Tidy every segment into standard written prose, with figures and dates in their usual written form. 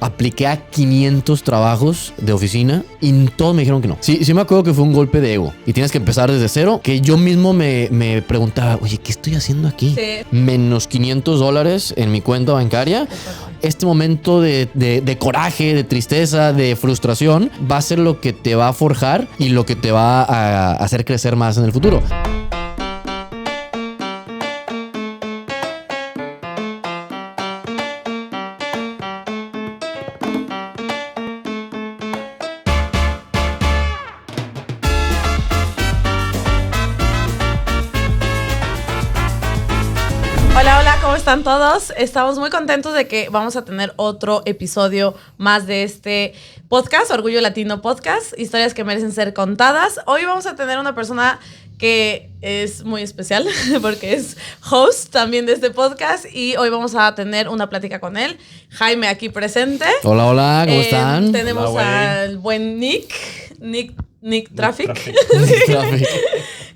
Apliqué a 500 trabajos de oficina y todos me dijeron que no. Sí me acuerdo que fue un golpe de ego y tienes que empezar desde cero, que yo mismo me preguntaba, oye, ¿qué estoy haciendo aquí? Sí. Menos $500 en mi cuenta bancaria. Este momento de coraje, de tristeza, de frustración va a ser lo que te va a forjar y lo que te va a hacer crecer más en el futuro. ¿Cómo están todos? Estamos muy contentos de que vamos a tener otro episodio más de este podcast, Orgullo Latino Podcast, historias que merecen ser contadas. Hoy vamos a tener una persona que es muy especial porque es host también de este podcast y hoy vamos a tener una plática con él. Jaime aquí presente. Hola, ¿cómo están? Tenemos al buen Nick Traffic. Nick Traffic.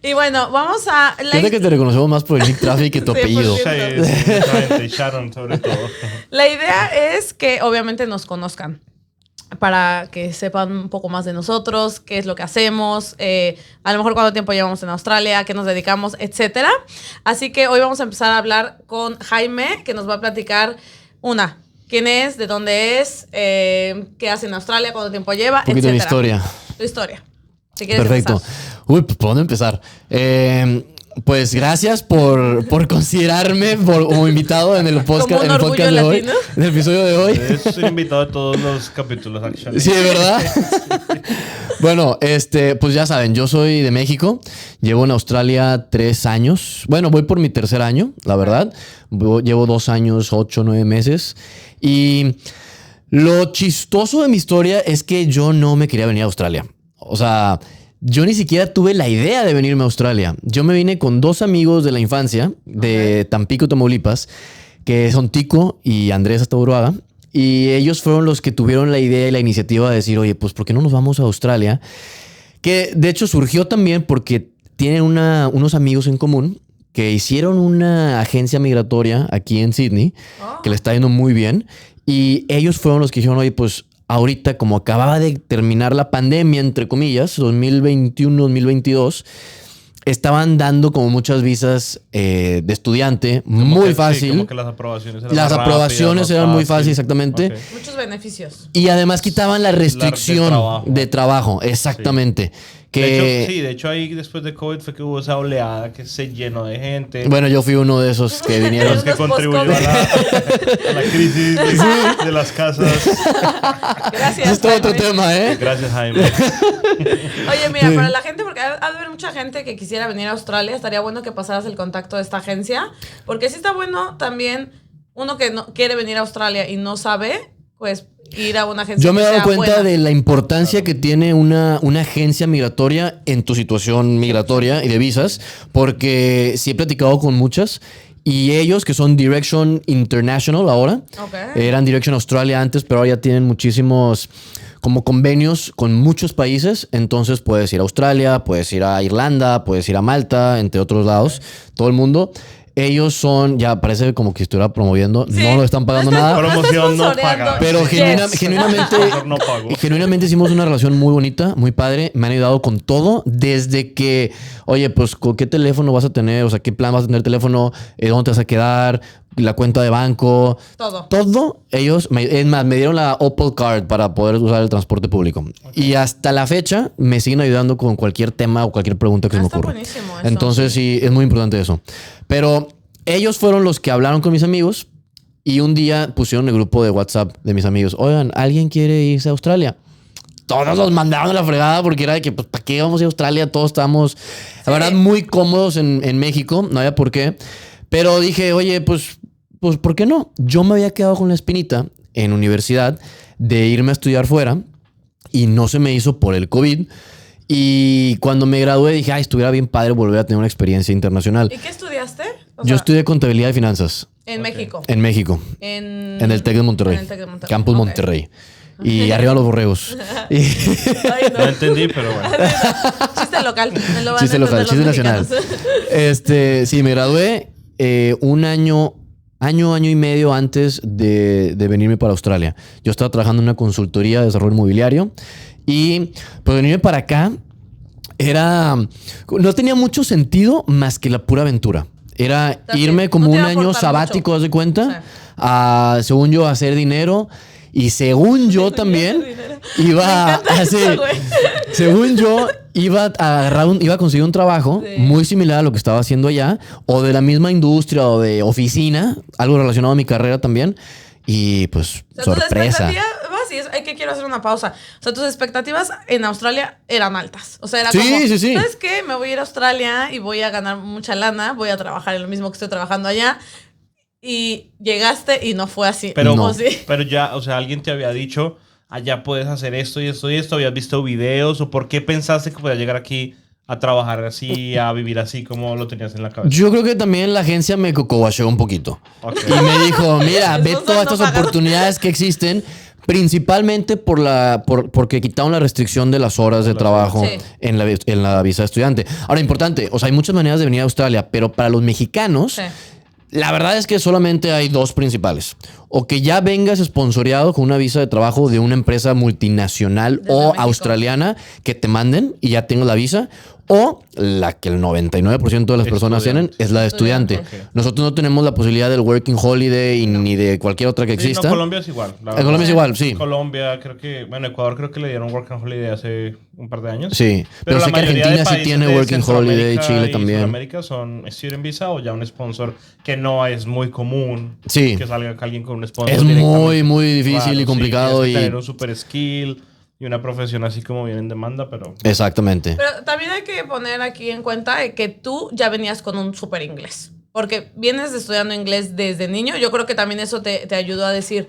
Y bueno, vamos a... Fíjate que te reconocemos más por el Nick Traffic que tu apellido. Sí, Sharon sobre todo. La idea es que obviamente nos conozcan para que sepan un poco más de nosotros, qué es lo que hacemos, a lo mejor cuánto tiempo llevamos en Australia, a qué nos dedicamos, etcétera. Así que hoy vamos a empezar a hablar con Jaime, que nos va a platicar quién es, de dónde es, qué hace en Australia, cuánto tiempo lleva, etcétera. Un poquito de historia. Tu historia. Si quieres Perfecto. empezar. Uy, ¿por dónde empezar? Pues gracias por considerarme como invitado en el podcast, en el podcast de hoy, en el episodio de hoy. Es invitado a todos los capítulos, actually. Sí, ¿verdad? Bueno, pues ya saben, yo soy de México. Llevo en Australia 3 años. Bueno, voy por mi tercer año, la verdad. Llevo 2 años, 8, 9 meses. Y lo chistoso de mi historia es que yo no me quería venir a Australia. O sea, yo ni siquiera tuve la idea de venirme a Australia. Yo me vine con 2 amigos de la infancia de Tampico, Tamaulipas, que son Tico y Andrés Astauroaga. Y ellos fueron los que tuvieron la idea y la iniciativa de decir, oye, pues ¿por qué no nos vamos a Australia? Que de hecho surgió también porque tienen unos amigos en común que hicieron una agencia migratoria aquí en Sydney, que le está yendo muy bien. Y ellos fueron los que dijeron, oye, pues ahorita como acababa de terminar la pandemia, entre comillas, 2021-2022, estaban dando como muchas visas de estudiante, como muy que, fácil. Sí, como que las aprobaciones eran muy fáciles, exactamente. Okay. Muchos beneficios. Y además quitaban la restricción de trabajo, exactamente. Sí. De hecho ahí después de COVID fue que hubo esa oleada que se llenó de gente. Bueno, yo fui uno de esos que vinieron. Que contribuyó a la crisis de las casas. Gracias, es todo otro tema, ¿eh? Gracias, Jaime. Oye, mira, para la gente, porque ha de haber mucha gente que quisiera venir a Australia, estaría bueno que pasaras el contacto de esta agencia, porque sí está bueno también uno que no quiere venir a Australia y no sabe, pues ir a una agencia. Yo me he dado cuenta de la importancia que tiene una agencia migratoria en tu situación migratoria y de visas, porque sí he platicado con muchas y ellos que son Direction International ahora, eran Direction Australia antes, pero ahora ya tienen muchísimos como convenios con muchos países, entonces puedes ir a Australia, puedes ir a Irlanda, puedes ir a Malta, entre otros lados, todo el mundo. Ellos son, ya parece como que estuviera promoviendo, sí. No lo están pagando nada. Promoción no paga. Pero genuinamente hicimos una relación muy bonita, muy padre. Me han ayudado con todo, desde que, oye, pues, ¿con qué teléfono vas a tener? O sea, ¿qué plan vas a tener teléfono? ¿Dónde te vas a quedar? La cuenta de banco. Todo. Ellos, es más, me dieron la Opal Card para poder usar el transporte público. Okay. Y hasta la fecha me siguen ayudando con cualquier tema o cualquier pregunta que se me ocurra. Buenísimo eso. Entonces sí, es muy importante eso. Pero ellos fueron los que hablaron con mis amigos y un día pusieron el grupo de WhatsApp de mis amigos. Oigan, ¿alguien quiere irse a Australia? Todos los mandaron a la fregada porque era de que, pues, ¿para qué vamos a ir a Australia? Todos estábamos, la verdad, muy cómodos en México. No había por qué. Pero dije, oye, pues, ¿por qué no? Yo me había quedado con la espinita en universidad de irme a estudiar fuera y no se me hizo por el COVID. Y cuando me gradué dije, estuviera bien padre volver a tener una experiencia internacional. ¿Y qué estudiaste? Yo estudié contabilidad y finanzas. ¿En México? En México. En el TEC de Monterrey. Campus Monterrey. Y arriba los borregos. No entendí, pero bueno. Chiste local. Chiste nacional. Sí, me gradué un año año y medio antes de venirme para Australia. Yo estaba trabajando en una consultoría de desarrollo inmobiliario y pues venirme para acá no tenía mucho sentido más que la pura aventura. Era También, irme como no te un iba a año aportar sabático, mucho. ¿haz de cuenta? Sí. Según yo, a hacer dinero. Y según yo también iba encanta eso, güey. según yo iba a conseguir un trabajo Sí. muy similar a lo que estaba haciendo allá, o de la misma industria o de oficina, algo relacionado a mi carrera también. Y pues, O sea, tus sorpresa. expectativas, hay que quiero hacer una pausa. O sea, tus expectativas en Australia eran altas. O sea, era Sí, como, sí. ¿sabes qué? Me voy a ir a Australia y voy a ganar mucha lana, voy a trabajar en lo mismo que estoy trabajando allá. Y llegaste y no fue así. Pero, No. ¿O sí? pero ya, o sea, alguien te había dicho, allá puedes hacer esto y esto y esto, habías visto videos, o por qué pensaste que podías llegar aquí a trabajar así, a vivir así como lo tenías en la cabeza. Yo creo que también la agencia me cocobachó un poquito. Ok. Y me dijo, mira, ve Esos todas no estas pagan. oportunidades que existen, principalmente porque quitaron la restricción de las horas de trabajo Sí. en la visa de estudiante. Ahora, importante, o sea, hay muchas maneras de venir a Australia, pero para los mexicanos, Sí. la verdad es que solamente hay dos principales. O que ya vengas esponsoreado con una visa de trabajo de una empresa multinacional Desde o México. australiana que te manden y ya tengas la visa. O la que el 99% de las personas tienen Estudiante. es la de estudiante. Estudiante. Ok. Nosotros no tenemos la posibilidad del Working Holiday ni de cualquier otra que Sí, exista. no, Colombia es igual. la En verdad. Colombia es igual, sí. Colombia, creo que, bueno, Ecuador creo que le dieron Work and Holiday hace un par de años. Sí, pero la sé que mayoría de Argentina sí países tiene de Working Centroamérica Holiday, Chile y también. Sudamérica son student visa o ya un sponsor que no es muy común Sí. que salga alguien con un sponsor. Es muy, directamente. muy difícil Claro, y sí, complicado. tienes que y tener un super skill y una profesión así como viene en demanda, pero Exactamente. Pero también hay que poner aquí en cuenta que tú ya venías con un súper inglés. Porque vienes estudiando inglés desde niño. Yo creo que también eso te ayudó a decir,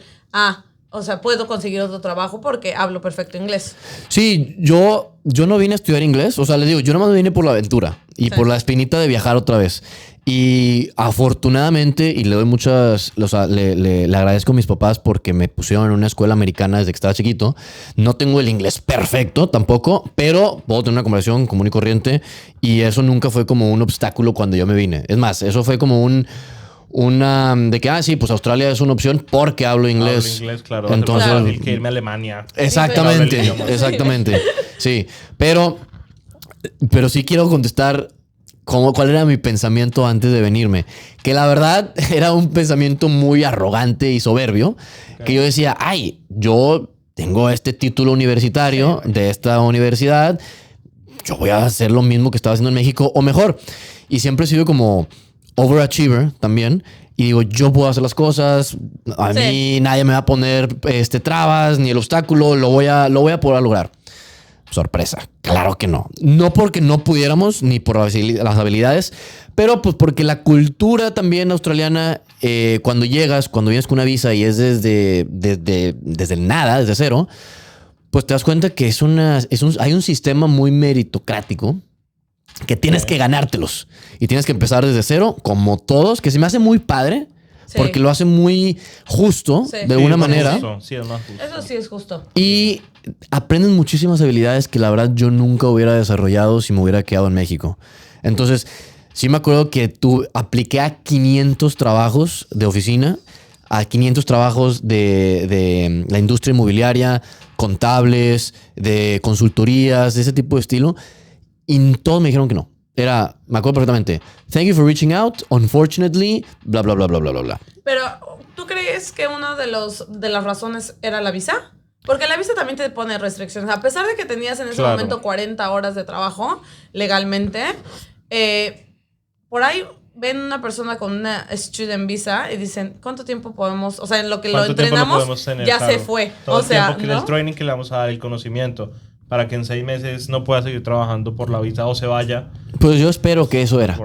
o sea, puedo conseguir otro trabajo porque hablo perfecto inglés. Sí, yo no vine a estudiar inglés. O sea, les digo, yo nomás vine por la aventura y Sí. por la espinita de viajar otra vez. Y afortunadamente, y le doy muchas, o sea, le agradezco a mis papás porque me pusieron en una escuela americana desde que estaba chiquito. No tengo el inglés perfecto tampoco, pero puedo tener una conversación común y corriente. Y eso nunca fue como un obstáculo cuando yo me vine. Es más, eso fue como de que, sí, pues Australia es una opción porque hablo inglés. hablo inglés, claro. Entonces, Entonces, fácil que irme a Alemania. exactamente, Sí, pero- exactamente. Sí, pero sí quiero contestar cuál era mi pensamiento antes de venirme. Que la verdad era un pensamiento muy arrogante y soberbio. Que yo decía, yo tengo este título universitario de esta universidad. Yo voy a hacer lo mismo que estaba haciendo en México o mejor. Y siempre he sido como overachiever también. Y digo, yo puedo hacer las cosas. A Sí. mí nadie me va a poner trabas ni el obstáculo. Lo voy a poder lograr. Sorpresa, claro que no. No porque no pudiéramos ni por las habilidades, pero pues porque la cultura también australiana, cuando vienes con una visa y es desde el nada, desde cero, pues te das cuenta que hay un sistema muy meritocrático que tienes que ganártelos y tienes que empezar desde cero, como todos, que se me hace muy padre. Sí. Porque lo hace muy justo, Sí. de Sí, alguna es más manera. justo, sí, es más justo. Eso sí es justo. Y aprendes muchísimas habilidades que la verdad yo nunca hubiera desarrollado si me hubiera quedado en México. Entonces, sí me acuerdo que apliqué a 500 trabajos de oficina, a 500 trabajos de la industria inmobiliaria, contables, de consultorías, de ese tipo de estilo. Y todos me dijeron que no. Me acuerdo perfectamente. Thank you for reaching out. Unfortunately, bla, bla, bla, bla, bla, bla, bla. Pero, ¿tú crees que una de las razones era la visa? Porque la visa también te pone restricciones. A pesar de que tenías en ese Claro. momento 40 horas de trabajo legalmente, por ahí ven una persona con una student visa y dicen, ¿cuánto tiempo podemos? O sea, en lo que lo ¿Cuánto tiempo entrenamos, podemos tener? ya Claro. se fue. Todo O el sea, tiempo que ¿no? el training que le vamos a dar, el conocimiento, para que en 6 meses no pueda seguir trabajando por la visa o se vaya. Pues yo espero que eso era.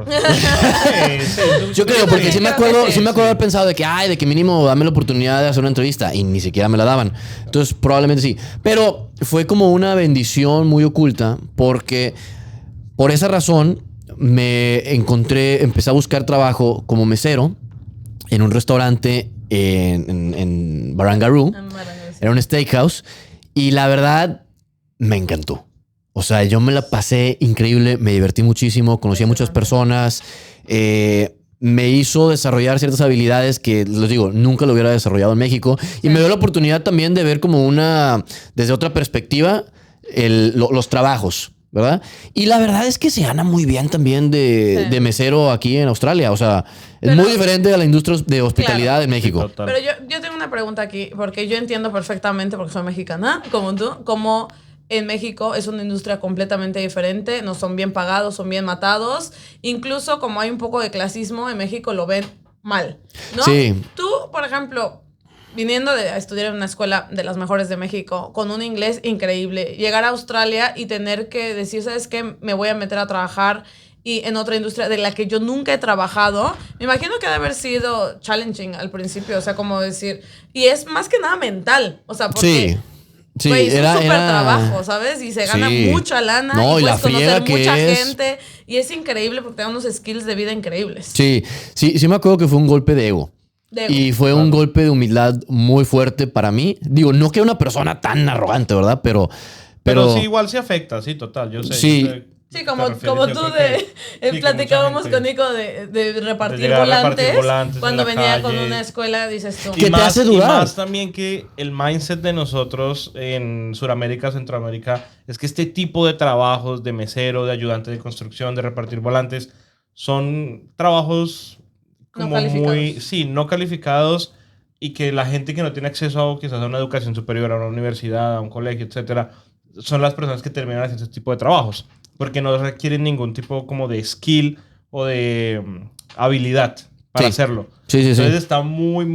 Yo creo, porque sí me acuerdo haber pensado de que mínimo dame la oportunidad de hacer una entrevista y ni siquiera me la daban. Entonces, probablemente sí. Pero fue como una bendición muy oculta porque por esa razón empecé a buscar trabajo como mesero en un restaurante en Barangaroo. Era un steakhouse y la verdad me encantó. O sea, yo me la pasé increíble, me divertí muchísimo, conocí a muchas personas. me hizo desarrollar ciertas habilidades que, les digo, nunca lo hubiera desarrollado en México. Y me dio la oportunidad también de ver como desde otra perspectiva, los trabajos, ¿verdad? Y la verdad es que se gana muy bien también de mesero aquí en Australia. O sea, es muy diferente a la industria de hospitalidad de México. Total. Pero yo tengo una pregunta aquí, porque yo entiendo perfectamente, porque soy mexicana, como tú, como en México es una industria completamente diferente, no son bien pagados, son bien matados. Incluso como hay un poco de clasismo, en México lo ven mal, ¿no? Sí. Tú, por ejemplo, viniendo a estudiar en una escuela de las mejores de México, con un inglés increíble, llegar a Australia y tener que decir, ¿sabes qué? Me voy a meter a trabajar y en otra industria de la que yo nunca he trabajado, me imagino que debe haber sido challenging al principio, o sea, como decir, y es más que nada mental, o sea, porque... Sí. Sí, güey, es un súper trabajo, ¿sabes? Y se gana mucha lana. No, y puedes la friega conocer que mucha es. gente. Y es increíble porque te da unos skills de vida increíbles. Sí, me acuerdo que fue un golpe de ego. Y fue un golpe de humildad muy fuerte para mí. Digo, no que una persona tan arrogante, ¿verdad? Pero sí, igual sí afecta, sí, total. Yo sé. Sí. Yo sé Sí, te como refieres, yo tú creo que sí, platicábamos que con mucha Nico de repartir llegar a repartir volantes. volantes en Cuando la venía con calle. una escuela, dices tú. ¿Qué te hace dudar? Y más también que el mindset de nosotros en Sudamérica, Centroamérica, es que este tipo de trabajos de mesero, de ayudante de construcción, de repartir volantes, son trabajos como No calificados. no calificados, y que la gente que no tiene acceso a quizás a una educación superior, a una universidad, a un colegio, etcétera, son las personas que terminan haciendo este tipo de trabajos, porque no requieren ningún tipo como de skill o de habilidad para Sí. hacerlo. Sí. Entonces está muy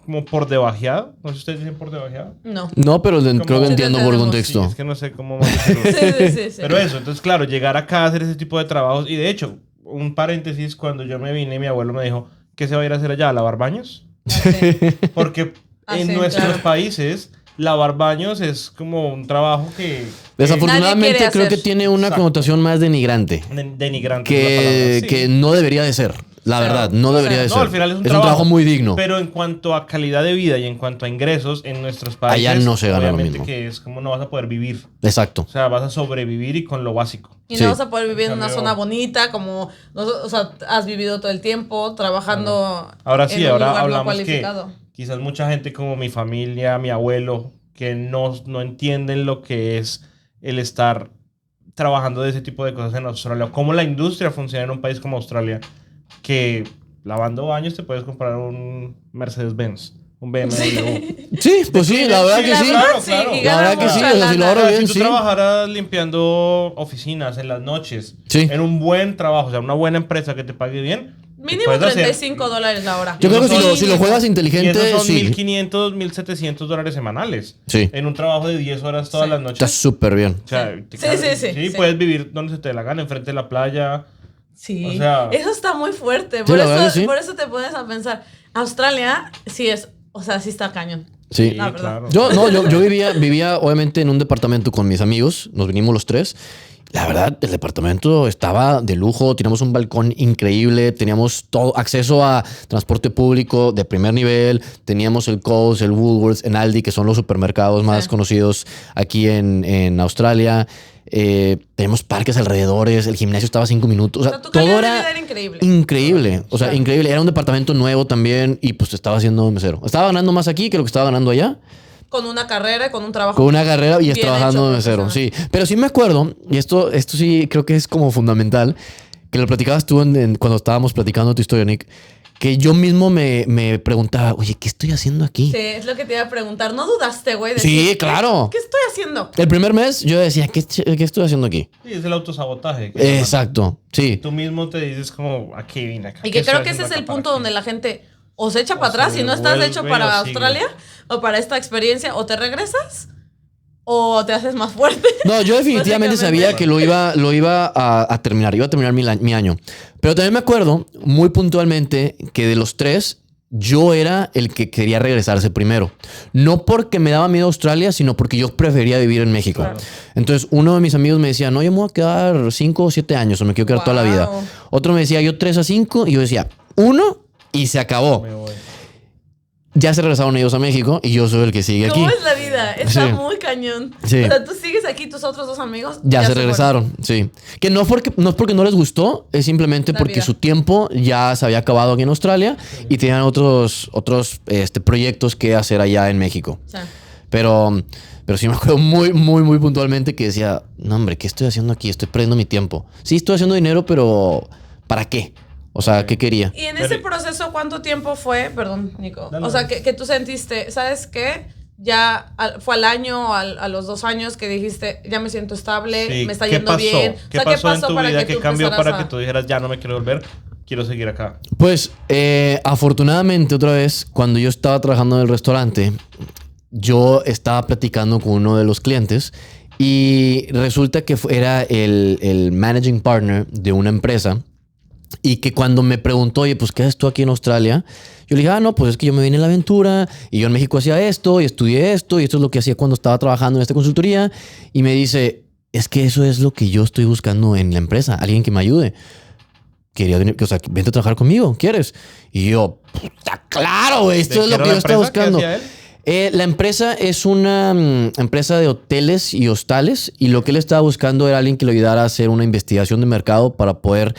como por debajeado. No sé si ustedes dicen por debajeado. No. No, pero creo que Sí, entiendo por entendemos. contexto. Sí, es que no sé cómo más decirlo. Sí. Pero eso, entonces claro, llegar acá a hacer ese tipo de trabajos. Y de hecho, un paréntesis, cuando yo me vine, mi abuelo me dijo, ¿qué se va a ir a hacer allá? ¿A lavar baños? Así. Porque en Sí, nuestros claro. países, lavar baños es como un trabajo que Desafortunadamente quiere creo que hacer. tiene una Exacto. connotación más denigrante. denigrante es la palabra, sí. Que no debería de ser. La verdad, no debería de No, ser. al final es un trabajo muy digno. Pero en cuanto a calidad de vida y en cuanto a ingresos en nuestros países, Allá no se gana lo obviamente mismo. que es como no vas a poder vivir. Exacto. O sea, vas a sobrevivir y con lo básico. Y Sí. no vas a poder vivir en una Cambio- zona bonita como, o sea, has vivido todo el tiempo trabajando Ahora sí, en un ahora lugar no hablamos que cualificado. quizás mucha gente como mi familia, mi abuelo, que no entienden lo que es el estar trabajando de ese tipo de cosas en Australia. Cómo la industria funciona en un país como Australia, que lavando baños te puedes comprar un Mercedes-Benz, un BMW. Sí, pues sí, la verdad que sí. Claro, Sí, claro. y La ganas verdad que sí, mucha o sea, si lo lana. ahorro bien, Si tú sí. trabajaras limpiando oficinas en las noches, Sí. en un buen trabajo, o sea, una buena empresa que te pague bien, Mínimo puedes hacer- $35 la hora. Yo creo que Esos si lo son- juegas y inteligente, esos son sí. 1.500, $1.700 semanales. Sí. En un trabajo de 10 horas todas Sí. las Está noches. súper bien. O sea, Sí. puedes vivir donde se te dé la gana, enfrente de la playa. Sí, O sea- eso está muy fuerte. Sí, Por, la verdad eso, que sí. por eso te pones a pensar, Australia sí es, o sea, sí está cañón. Sí. La verdad. Yo vivía obviamente en un departamento con mis amigos, nos vinimos los tres. La verdad, el departamento estaba de lujo, teníamos un balcón increíble, teníamos todo acceso a transporte público de primer nivel, teníamos el Coles, el Woolworths, en Aldi, que son los supermercados más Sí. conocidos aquí en Australia. Tenemos parques alrededores, el gimnasio estaba a 5 minutos. O sea, Tu todo calidad de era vida era increíble. increíble. O sea, Sí. increíble. Era un departamento nuevo también y pues estaba haciendo mesero. Estaba ganando más aquí que lo que estaba ganando allá. Con una carrera, con un trabajo. Con una carrera y bien trabajando hecho, de mesero, profesional. sí. Pero sí me acuerdo, y esto sí creo que es como fundamental, que lo platicabas tú cuando estábamos platicando tu historia, Nick, que yo mismo me preguntaba, oye, ¿qué estoy haciendo aquí? Sí, es lo que te iba a preguntar. ¿No dudaste, güey? de Sí, decir, claro. ¿Qué estoy haciendo? El primer mes yo decía, ¿qué estoy haciendo aquí? Sí, es el autosabotaje. que Exacto, sí. Tú mismo te dices como, aquí vine acá. Y ¿qué que creo estoy que ese es haciendo el acá? punto ¿Para donde qué? la gente o se echa O para atrás se si no estás vuelve hecho para o sigue. Australia o para esta experiencia, o te regresas o te haces más fuerte. No, yo definitivamente Básicamente. sabía que lo iba a terminar, iba a terminar mi año. Pero también me acuerdo muy puntualmente que de los tres, yo era el que quería regresarse primero. No porque me daba miedo Australia, sino porque yo prefería vivir en México. Claro. Entonces, uno de mis amigos me decía, no, yo me voy a quedar 5 o 7 años, o me quiero quedar toda la vida. Wow. Otro me decía, yo 3 a 5, y yo decía, 1 y se acabó. Me voy. Ya se regresaron ellos a México y yo soy el que sigue aquí. ¿Cómo es la vida? vida. Está Sí. muy cañón. Sí. O sea, tú sigues aquí, tus otros dos amigos Ya se fueron. regresaron, sí. Que no, no es porque no les gustó, es simplemente La porque vida. su tiempo ya se había acabado aquí en Australia y tenían otros proyectos que hacer allá en México. O sea, Pero sí me acuerdo muy puntualmente que decía, no hombre, ¿qué estoy haciendo aquí? Estoy perdiendo mi tiempo. Sí, estoy haciendo dinero, pero ¿para qué? O sea, ¿qué quería? y en ese proceso, ¿cuánto tiempo fue? Perdón, Nico. Dale. O sea, que tú sentiste, ¿sabes qué? Ya fue al año, a los 2 años que dijiste, ya me siento estable, Sí, me está ¿qué yendo pasó? bien. ¿Qué O sea, pasó en tu vida? ¿Qué tú cambió empezaras para que tú dijeras, ya no me quiero volver, quiero seguir acá? Pues afortunadamente otra vez, cuando yo estaba trabajando en el restaurante, yo estaba platicando con uno de los clientes y resulta que era el managing partner de una empresa y que cuando me preguntó, oye, pues, ¿qué haces tú aquí en Australia? Yo le dije, no, pues es que yo me vine en la aventura y yo en México hacía esto y estudié esto y esto es lo que hacía cuando estaba trabajando en esta consultoría. Y me dice, es que eso es lo que yo estoy buscando en la empresa, alguien que me ayude. Quería venir, o sea, vente a trabajar conmigo, ¿quieres? Y yo, puta, claro, güey, esto es lo que yo estaba buscando. La empresa es una empresa de hoteles y hostales y lo que él estaba buscando era alguien que le ayudara a hacer una investigación de mercado para poder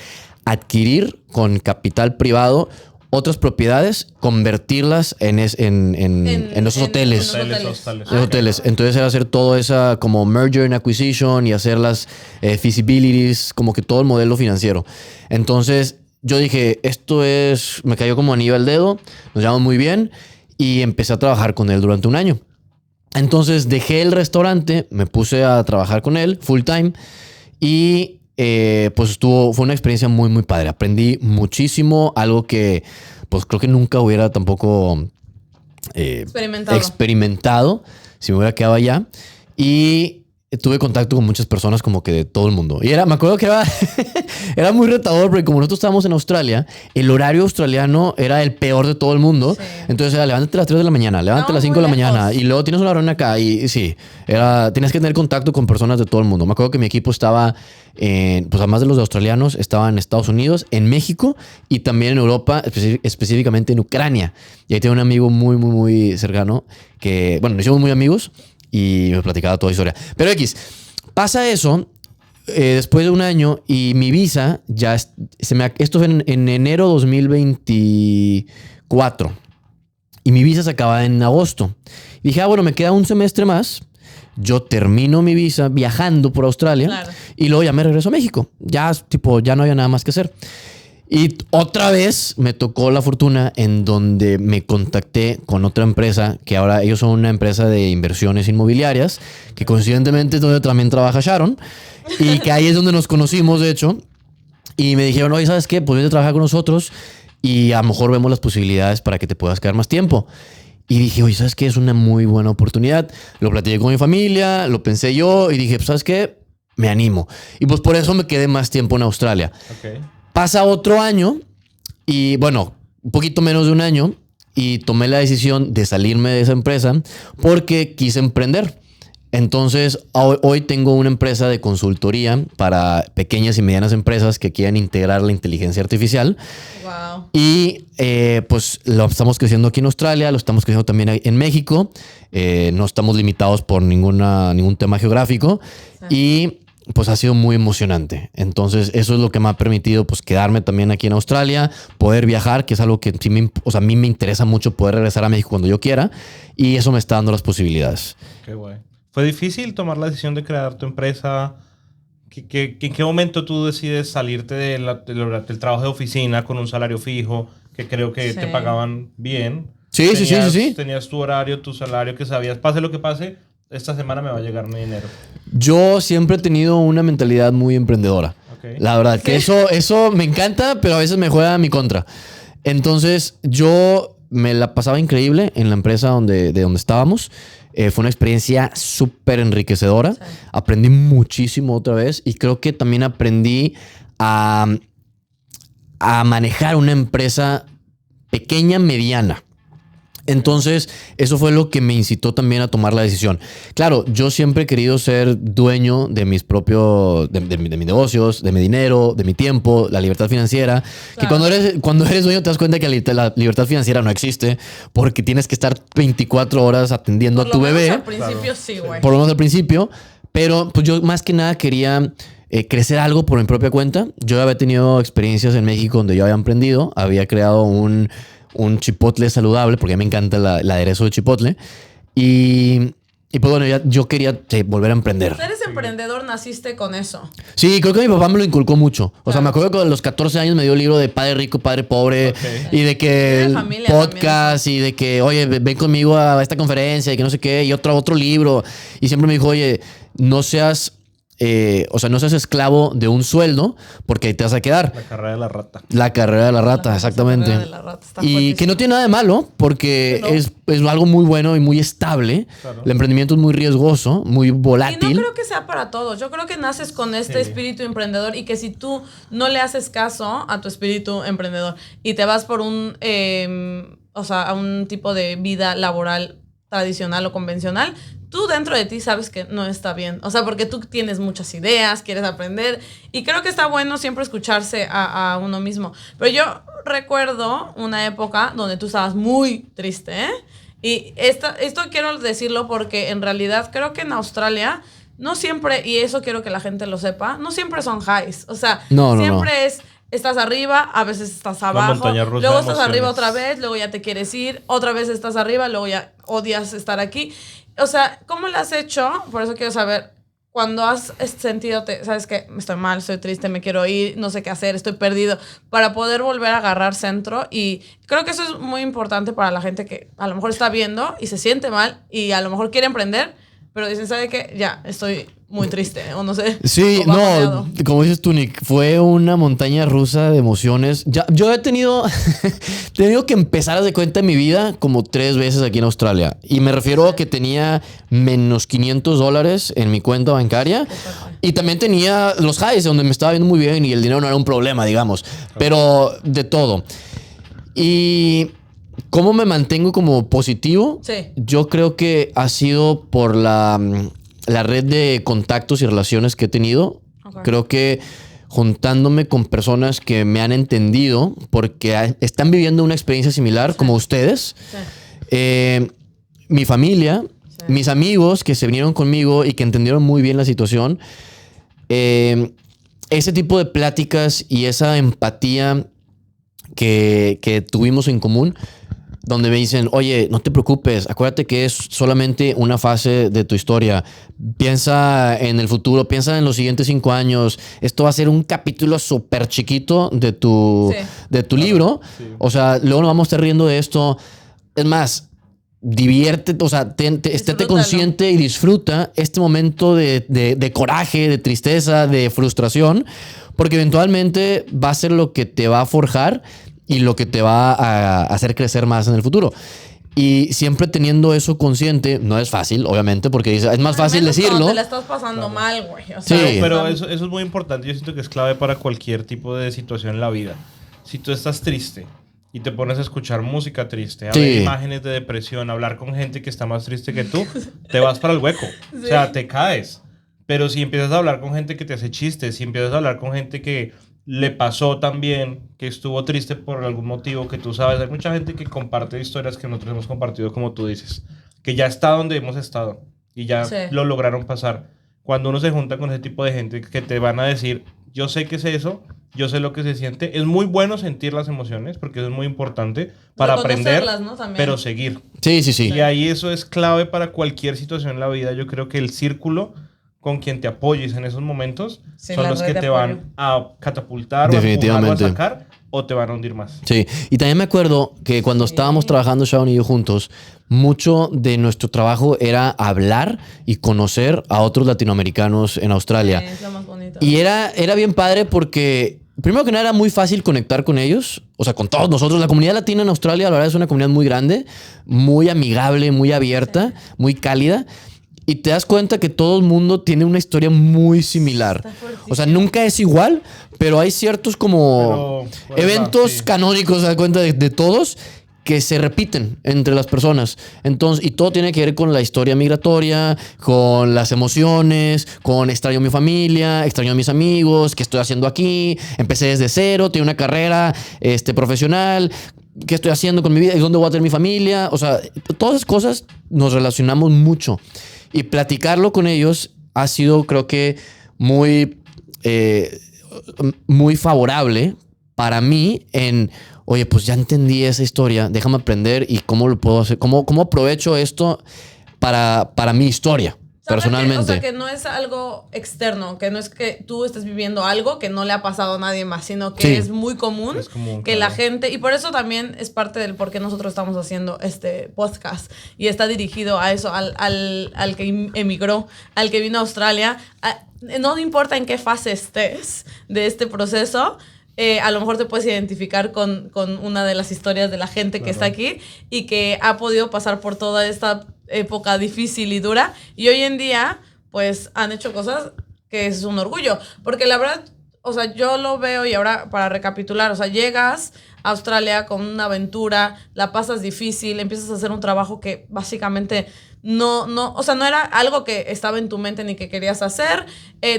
adquirir con capital privado otras propiedades, convertirlas en esos hoteles. Hostales. Los hoteles. Entonces era hacer todo esa como merger and acquisition y hacer las feasibilities, como que todo el modelo financiero. Entonces yo dije, me cayó como anillo al dedo, nos llevamos muy bien y empecé a trabajar con él durante un año. Entonces dejé el restaurante, me puse a trabajar con él full time y pues fue una experiencia muy padre. Aprendí muchísimo, algo que pues creo que nunca hubiera tampoco experimentado si me hubiera quedado allá. Y tuve contacto con muchas personas como que de todo el mundo. Y me acuerdo que era muy retador porque como nosotros estábamos en Australia, el horario australiano era el peor de todo el mundo. Sí. Entonces era levántate a las 3 de la mañana, levántate a las 5 de la mañana y luego tienes una reunión acá y sí, tienes que tener contacto con personas de todo el mundo. Me acuerdo que mi equipo estaba, pues además de los australianos, estaba en Estados Unidos, en México y también en Europa, específicamente en Ucrania. Y ahí tengo un amigo muy cercano que, bueno, nos hicimos muy amigos y me platicaba toda la historia. Pero pasa eso después de un año y mi visa ya esto fue en enero 2024 y mi visa se acaba en agosto. Y dije, bueno, me queda un semestre más. Yo termino mi visa viajando por Australia, claro, y luego ya me regreso a México. Ya no había nada más que hacer. Y otra vez me tocó la fortuna en donde me contacté con otra empresa, que ahora ellos son una empresa de inversiones inmobiliarias, que coincidentemente donde también trabaja Sharon, y que ahí es donde nos conocimos, de hecho. Y me dijeron, oye, ¿sabes qué? Pues vente a trabajar con nosotros y a lo mejor vemos las posibilidades para que te puedas quedar más tiempo. Y dije, oye, ¿sabes qué? Es una muy buena oportunidad. Lo platiqué con mi familia, lo pensé yo y dije, pues, ¿sabes qué? Me animo. Y pues por eso me quedé más tiempo en Australia. Okay. Pasa otro año y bueno, un poquito menos de un año y tomé la decisión de salirme de esa empresa porque quise emprender. Entonces, hoy tengo una empresa de consultoría para pequeñas y medianas empresas que quieran integrar la inteligencia artificial. Wow. Y pues lo estamos creciendo aquí en Australia, lo estamos creciendo también en México. No estamos limitados por ningún tema geográfico. Sí. Y pues ha sido muy emocionante. Entonces, eso es lo que me ha permitido pues quedarme también aquí en Australia, poder viajar, que es algo que sí a mí me interesa mucho, poder regresar a México cuando yo quiera. Y eso me está dando las posibilidades. Qué guay. ¿Fue difícil tomar la decisión de crear tu empresa? ¿En qué momento tú decides salirte del trabajo de oficina con un salario fijo, que creo que te pagaban bien? Sí. Tenías tu horario, tu salario, que sabías, pase lo que pase, esta semana me va a llegar mi dinero. Yo siempre he tenido una mentalidad muy emprendedora. Okay. La verdad, que eso me encanta, pero a veces me juega a mi contra. Entonces, yo me la pasaba increíble en la empresa de donde estábamos. Fue una experiencia súper enriquecedora. Sí. Aprendí muchísimo otra vez y creo que también aprendí a manejar una empresa pequeña, mediana. Entonces, eso fue lo que me incitó también a tomar la decisión. Claro, yo siempre he querido ser dueño de mis propios, de mis negocios, de mi dinero, de mi tiempo, la libertad financiera. Que cuando eres dueño te das cuenta que la libertad financiera no existe porque tienes que estar 24 horas atendiendo a tu bebé. Al principio sí, güey. Por lo menos al principio. Pero pues yo más que nada quería crecer algo por mi propia cuenta. Yo había tenido experiencias en México donde yo había emprendido. Había creado un chipotle saludable, porque a mí me encanta el aderezo de chipotle. Y pues bueno, yo quería volver a emprender. Eres emprendedor, naciste con eso. Sí, creo que mi papá me lo inculcó mucho. O sea, me acuerdo que a los 14 años me dio el libro de Padre Rico, Padre Pobre. Y de que el podcast también. Y de que, oye, ven conmigo a esta conferencia y que no sé qué. Y otro libro. Y siempre me dijo, oye, no seas esclavo de un sueldo porque ahí te vas a quedar. La carrera de la rata. La carrera de la rata, exactamente. La carrera de la rata está y fuertísimo. que no tiene nada de malo porque es algo muy bueno y muy estable. Claro. El emprendimiento es muy riesgoso, muy volátil. Y no creo que sea para todos. Yo creo que naces con este espíritu emprendedor y que si tú no le haces caso a tu espíritu emprendedor y te vas por a un tipo de vida laboral tradicional o convencional, tú dentro de ti sabes que no está bien. O sea, porque tú tienes muchas ideas, quieres aprender. Y creo que está bueno siempre escucharse a uno mismo. Pero yo recuerdo una época donde tú estabas muy triste, ¿eh? Y esto quiero decirlo porque en realidad creo que en Australia no siempre, y eso quiero que la gente lo sepa, no siempre son highs. O sea, siempre es... Estás arriba, a veces estás abajo, luego estás arriba otra vez, luego ya te quieres ir, otra vez estás arriba, luego ya odias estar aquí. O sea, ¿cómo lo has hecho? Por eso quiero saber, cuando has sentido, sabes que estoy mal, estoy triste, me quiero ir, no sé qué hacer, estoy perdido, para poder volver a agarrar centro. Y creo que eso es muy importante para la gente que a lo mejor está viendo y se siente mal y a lo mejor quiere emprender, pero dicen, ¿sabe qué? Ya, estoy muy triste, o no sé. Sí, no, como dices tú, Nick, fue una montaña rusa de emociones. Yo he tenido que empezar a dar cuenta en mi vida como 3 veces aquí en Australia. Y me refiero a que tenía menos $500 en mi cuenta bancaria. Y también tenía los highs, donde me estaba viendo muy bien y el dinero no era un problema, digamos. Pero de todo. Y... ¿cómo me mantengo como positivo? Sí. Yo creo que ha sido por la red de contactos y relaciones que he tenido. Okay. Creo que juntándome con personas que me han entendido porque están viviendo una experiencia similar como ustedes. Sí. Mi familia, mis amigos que se vinieron conmigo y que entendieron muy bien la situación. Ese tipo de pláticas y esa empatía que tuvimos en común, donde me dicen, oye, no te preocupes, acuérdate que es solamente una fase de tu historia. Piensa en el futuro, piensa en los siguientes 5 años. Esto va a ser un capítulo súper chiquito de tu libro. Sí. O sea, luego nos vamos a estar riendo de esto. Es más, diviértete, o sea, estéte consciente y disfruta este momento de coraje, de tristeza, de frustración, porque eventualmente va a ser lo que te va a forjar y lo que te va a hacer crecer más en el futuro. Y siempre teniendo eso consciente, no es fácil, obviamente, porque es más fácil decirlo. Te la estás pasando mal, güey. O sea, sí, pero eso es muy importante. Yo siento que es clave para cualquier tipo de situación en la vida. Si tú estás triste y te pones a escuchar música triste, a ver imágenes de depresión, a hablar con gente que está más triste que tú, te vas para el hueco. Sí. O sea, te caes. Pero si empiezas a hablar con gente que te hace chistes, si empiezas a hablar con gente que le pasó también, que estuvo triste por algún motivo que tú sabes, hay mucha gente que comparte historias que nosotros hemos compartido, como tú dices, que ya está donde hemos estado y ya lo lograron pasar. Cuando uno se junta con ese tipo de gente que te van a decir, yo sé qué es eso, yo sé lo que se siente. Es muy bueno sentir las emociones porque eso es muy importante para aprender, ¿no? Pero seguir. Sí. Y ahí eso es clave para cualquier situación en la vida. Yo creo que el círculo con quien te apoyes en esos momentos son los que te van a catapultar o a empujar o a sacar o te van a hundir más. Sí, y también me acuerdo que cuando estábamos trabajando Shaun y yo juntos, mucho de nuestro trabajo era hablar y conocer a otros latinoamericanos en Australia. Sí, es lo más bonito. Y era bien padre porque, primero que nada, era muy fácil conectar con ellos, o sea, con todos nosotros. La comunidad latina en Australia, la verdad, es una comunidad muy grande, muy amigable, muy abierta, muy cálida. Y te das cuenta que todo el mundo tiene una historia muy similar. O sea, nunca es igual, pero hay ciertos como eventos canónicos, te das cuenta de todos, que se repiten entre las personas. Entonces, y todo tiene que ver con la historia migratoria, con las emociones, con extraño a mi familia, extraño a mis amigos, qué estoy haciendo aquí, empecé desde cero, tengo una carrera profesional, qué estoy haciendo con mi vida y dónde voy a tener mi familia. O sea, todas esas cosas nos relacionamos mucho. Y platicarlo con ellos ha sido, creo que, muy favorable para mí en... Oye, pues ya entendí esa historia, déjame aprender y cómo lo puedo hacer, cómo aprovecho esto para mi historia, personalmente. O sea, que no es algo externo, que no es que tú estés viviendo algo que no le ha pasado a nadie más, sino que es muy común, que la gente, y por eso también es parte del por qué nosotros estamos haciendo este podcast, y está dirigido a eso, al que emigró, al que vino a Australia. No importa en qué fase estés de este proceso, a lo mejor te puedes identificar con una de las historias de la gente que está aquí y que ha podido pasar por toda esta época difícil y dura, y hoy en día pues han hecho cosas que es un orgullo, porque la verdad, o sea, yo lo veo, y ahora para recapitular, o sea, llegas a Australia con una aventura, la pasas difícil, empiezas a hacer un trabajo que básicamente no, o sea, no era algo que estaba en tu mente ni que querías hacer,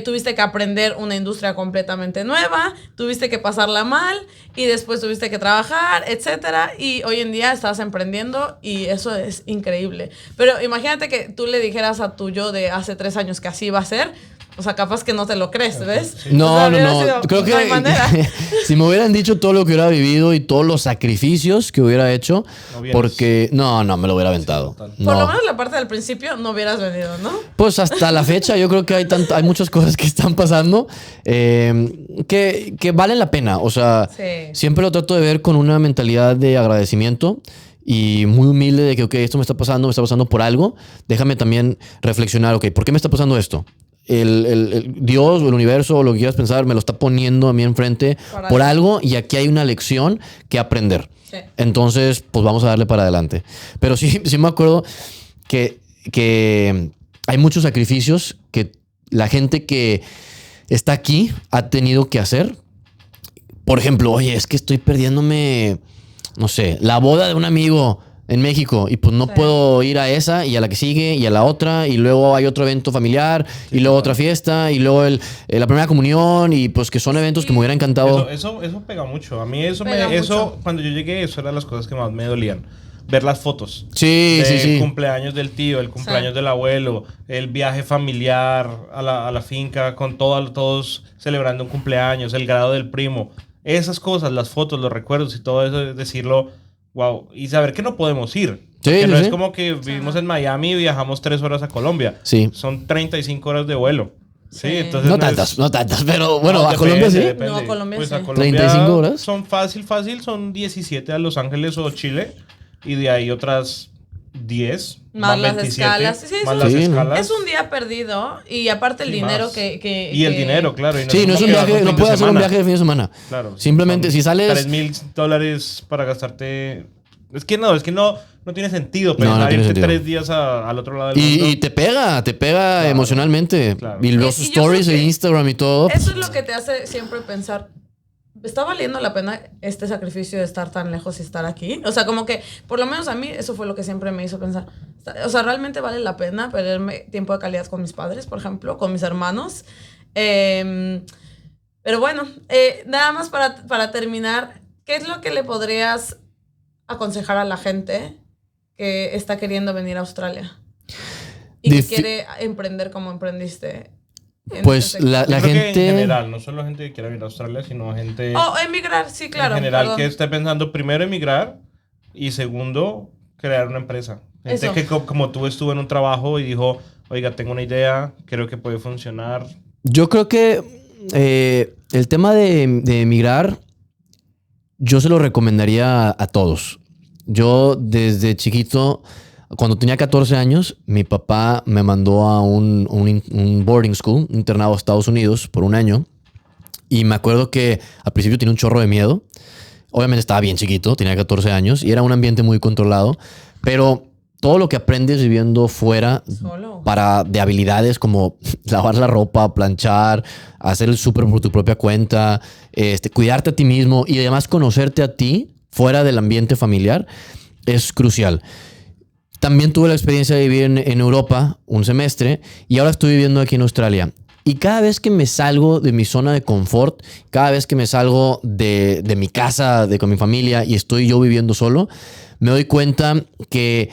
tuviste que aprender una industria completamente nueva, tuviste que pasarla mal y después tuviste que trabajar, etcétera, y hoy en día estás emprendiendo y eso es increíble. Pero imagínate que tú le dijeras a tu yo de hace 3 años que así iba a ser. O sea, capaz que no te lo crees, ¿ves? No, o sea, no. Creo que si me hubieran dicho todo lo que hubiera vivido y todos los sacrificios que hubiera hecho, porque no me lo hubiera aventado. Sí, por lo menos la parte del principio no hubieras venido, ¿no? Pues hasta la fecha yo creo que hay muchas cosas que están pasando que valen la pena. O sea, siempre lo trato de ver con una mentalidad de agradecimiento y muy humilde de que, ok, esto me está pasando por algo. Déjame también reflexionar, ok, ¿por qué me está pasando esto? El Dios o el universo o lo que quieras pensar me lo está poniendo a mí enfrente por algo, y aquí hay una lección que aprender. Sí. Entonces, pues vamos a darle para adelante. Pero sí me acuerdo que hay muchos sacrificios que la gente que está aquí ha tenido que hacer. Por ejemplo, oye, es que estoy perdiéndome, no sé, la boda de un amigo en México y pues no puedo ir a esa y a la que sigue y a la otra, y luego hay otro evento familiar y luego otra fiesta y luego la primera comunión, y pues que son eventos que me hubiera encantado. Eso pega mucho. A mí eso cuando yo llegué, eso era las cosas que más me dolían. Ver las fotos. Sí. El cumpleaños del tío, el cumpleaños del abuelo, el viaje familiar a la finca con todos celebrando un cumpleaños, el grado del primo. Esas cosas, las fotos, los recuerdos y todo eso, decirlo, wow, y saber que no podemos ir. Que no es como que vivimos en Miami y viajamos 3 horas a Colombia. Sí. Son 35 horas de vuelo. Sí, entonces no tantas, pero bueno, a Colombia sí. No, a Colombia pues sí. A Colombia 35 horas. Son fácil, son 17 a Los Ángeles o Chile, y de ahí otras 10. Más las 27, escalas. Sí, más las escalas. Es un día perdido, y aparte el dinero más. que el dinero, claro. Y no es un viaje, no puedes hacer un viaje de fin de semana. Claro. Simplemente si sales $3,000 para gastarte. Es que no tiene sentido pensar irte 3 días al otro lado del mundo. Y te pega emocionalmente. Claro. Y los stories de Instagram y todo. Eso es lo que te hace siempre pensar, ¿está valiendo la pena este sacrificio de estar tan lejos y estar aquí? O sea, como que, por lo menos a mí, eso fue lo que siempre me hizo pensar. O sea, ¿realmente vale la pena perderme tiempo de calidad con mis padres, por ejemplo, con mis hermanos? Pero bueno, nada más para terminar, ¿qué es lo que le podrías aconsejar a la gente que está queriendo venir a Australia y que quiere emprender como emprendiste? Pues la gente en general, no solo gente que quiera venir a Australia, sino gente emigrar, sí, claro, en general, que esté pensando primero emigrar y segundo crear una empresa. Gente que como tú estuvo en un trabajo y dijo, oiga, tengo una idea, creo que puede funcionar. Yo creo que el tema de emigrar yo se lo recomendaría a todos. Yo desde chiquito, cuando tenía 14 años, mi papá me mandó a un boarding school, un internado a Estados Unidos por 1 año. Y me acuerdo que al principio tenía un chorro de miedo. Obviamente estaba bien chiquito, tenía 14 años y era un ambiente muy controlado. Pero todo lo que aprendes viviendo fuera de habilidades como lavar la ropa, planchar, hacer el súper por tu propia cuenta, cuidarte a ti mismo y además conocerte a ti fuera del ambiente familiar es crucial. También tuve la experiencia de vivir en Europa un semestre y ahora estoy viviendo aquí en Australia. Y cada vez que me salgo de mi zona de confort, cada vez que me salgo de mi casa, con mi familia y estoy yo viviendo solo, me doy cuenta que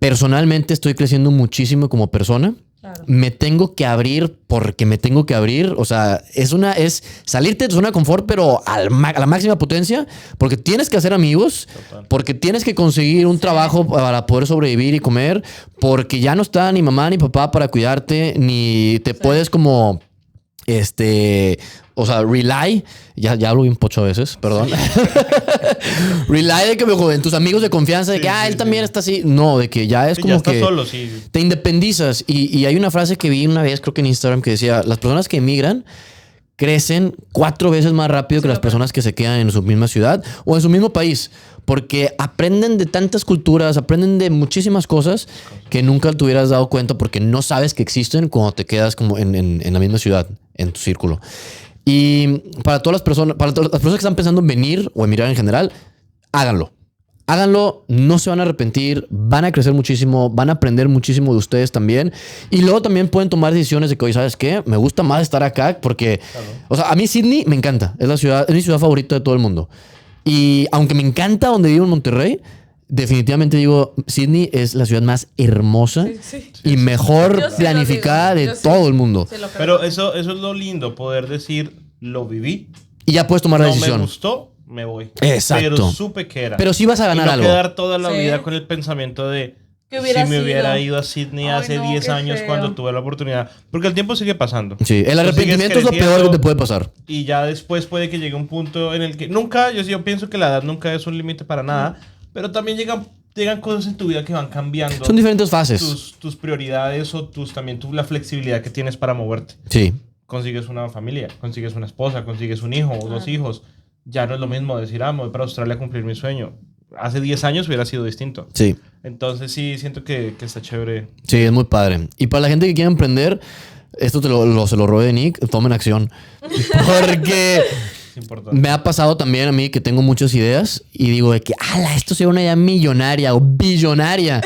personalmente estoy creciendo muchísimo como persona. Claro. Me tengo que abrir porque me tengo que abrir. O sea, es salirte de tu zona de confort, pero a la máxima potencia, porque tienes que hacer amigos, porque tienes que conseguir un trabajo para poder sobrevivir y comer, porque ya no está ni mamá ni papá para cuidarte, ni te puedes como... o sea, rely, ya hablo bien pocho a veces, perdón. Rely de que en tus amigos de confianza, de que él también está así. No, de que ya es como ya está que solo, sí. te independizas. Y hay una frase que vi una vez, creo que en Instagram, que decía, las personas que emigran crecen 4 veces más rápido que las personas que se quedan en su misma ciudad o en su mismo país. Porque aprenden de tantas culturas, aprenden de muchísimas cosas que nunca te hubieras dado cuenta porque no sabes que existen cuando te quedas como en la misma ciudad, en tu círculo. Y para todas las personas que están pensando en venir o emigrar en general, háganlo. Háganlo, no se van a arrepentir, van a crecer muchísimo, van a aprender muchísimo de ustedes también. Y luego también pueden tomar decisiones de que, oye, ¿sabes qué? Me gusta más estar acá porque, o sea, a mí Sydney me encanta. Es mi ciudad favorita de todo el mundo. Y aunque me encanta donde vivo en Monterrey, definitivamente digo, Sydney es la ciudad más hermosa y mejor planificada de todo el mundo. Pero eso es lo lindo, poder decir, lo viví. Y ya puedes tomar la decisión. No me gustó, me voy. Exacto. Pero supe que era. Pero sí vas a ganar y no algo. quedar toda la vida con el pensamiento de ¿Qué hubiera si me hubiera sido? ido a Sydney Ay, hace no, 10 qué años feo. cuando tuve la oportunidad. Porque el tiempo sigue pasando. Sí, el Tú arrepentimiento es sigues lo peor que te creciendo puede pasar. Y ya después puede que llegue un punto en el que yo pienso que la edad nunca es un límite para nada, pero también llegan cosas en tu vida que van cambiando. Son diferentes fases. Tus prioridades o también la flexibilidad que tienes para moverte. Sí. Consigues una familia, consigues una esposa, consigues un hijo o 2 hijos. Ya no es lo mismo decir, me voy para Australia a cumplir mi sueño. Hace 10 años hubiera sido distinto. Sí. Entonces sí, siento que está chévere. Sí, es muy padre. Y para la gente que quiere emprender, esto se lo robé de Nick, tomen acción. Porque Es importante. me ha pasado también a mí que tengo muchas ideas y digo de que, esto sería una idea millonaria o billonaria.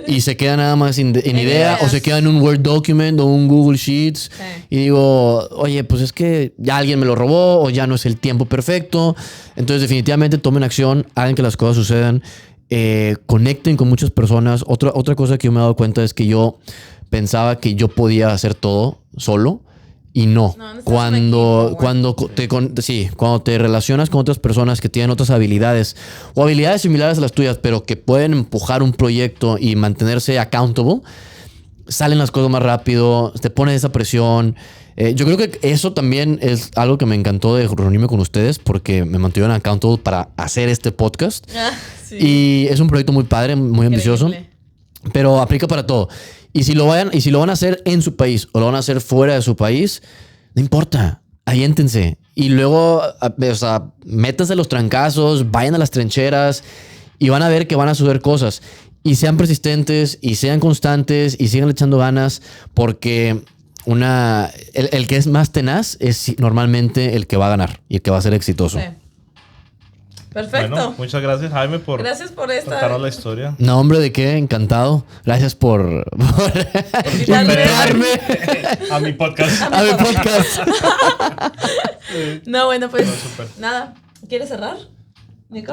Y se queda nada más en idea ideas. o se queda en un Word document o un Google Sheets. Sí. Y digo, oye, pues es que ya alguien me lo robó o ya no es el tiempo perfecto. Entonces definitivamente tomen acción, hagan que las cosas sucedan, conecten con muchas personas. Otra cosa que yo me he dado cuenta es que yo pensaba que yo podía hacer todo solo. Y no, necesitas cuando te relacionas con otras personas que tienen otras habilidades o habilidades similares a las tuyas, pero que pueden empujar un proyecto y mantenerse accountable, salen las cosas más rápido, te pones esa presión. Yo creo que eso también es algo que me encantó de reunirme con ustedes porque me mantuvieron accountable para hacer este podcast. Sí. Y es un proyecto muy padre, muy ambicioso, Increíble. pero aplica para todo. Y si lo van a hacer en su país o lo van a hacer fuera de su país, no importa, aviéntense. Y luego, o sea, métanse los trancazos, vayan a las trincheras y van a ver que van a suceder cosas. Y sean persistentes y sean constantes y sigan echando ganas porque el que es más tenaz es normalmente el que va a ganar y el que va a ser exitoso. Sí. Perfecto. Bueno, muchas gracias, Jaime, Gracias por contarnos la historia. No, hombre, ¿de qué? Encantado. Gracias por invitarme A mi podcast. a mi podcast. No, bueno, pues No, súper. nada. ¿Quieres cerrar, Nico?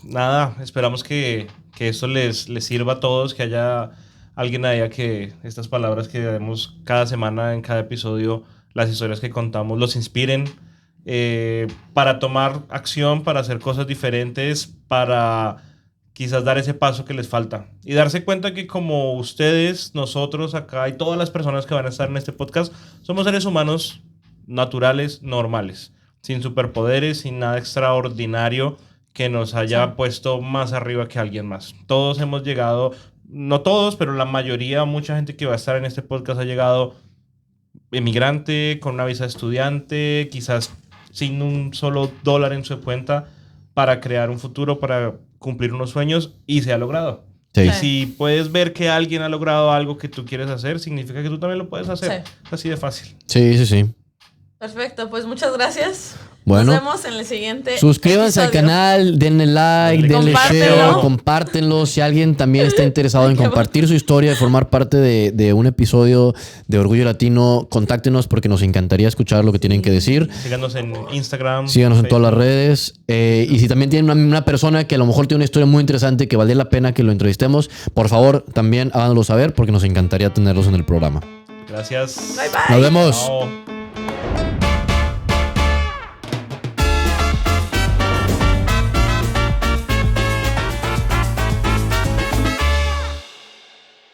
Nada, esperamos que esto les sirva a todos, que haya alguien allá que estas palabras que damos cada semana en cada episodio, las historias que contamos, los inspiren para tomar acción, para hacer cosas diferentes, para quizás dar ese paso que les falta. Y darse cuenta que como ustedes, nosotros acá y todas las personas que van a estar en este podcast, somos seres humanos naturales, normales, sin superpoderes, sin nada extraordinario que nos haya puesto más arriba que alguien más. Todos hemos llegado, no todos, pero la mayoría, mucha gente que va a estar en este podcast ha llegado emigrante, con una visa de estudiante, quizás sin un solo dólar en su cuenta para crear un futuro, para cumplir unos sueños y se ha logrado. Sí. Si puedes ver que alguien ha logrado algo que tú quieres hacer, significa que tú también lo puedes hacer. Sí. Así de fácil. Sí. Perfecto. Perfecto, pues muchas gracias. Bueno, nos vemos en el siguiente suscríbanse al episodio. canal, denle like, denle Compártelo. share, compártenlo. Si alguien también está interesado en compartir su historia y formar parte de un episodio de Orgullo Latino, contáctenos porque nos encantaría escuchar lo que tienen que decir. Síganos en Instagram. Síganos en todas las Facebook. redes. Y si también tienen una persona que a lo mejor tiene una historia muy interesante que valdría la pena que lo entrevistemos, por favor, también háganlo saber porque nos encantaría tenerlos en el programa. Gracias. Bye bye. Nos vemos. Chao.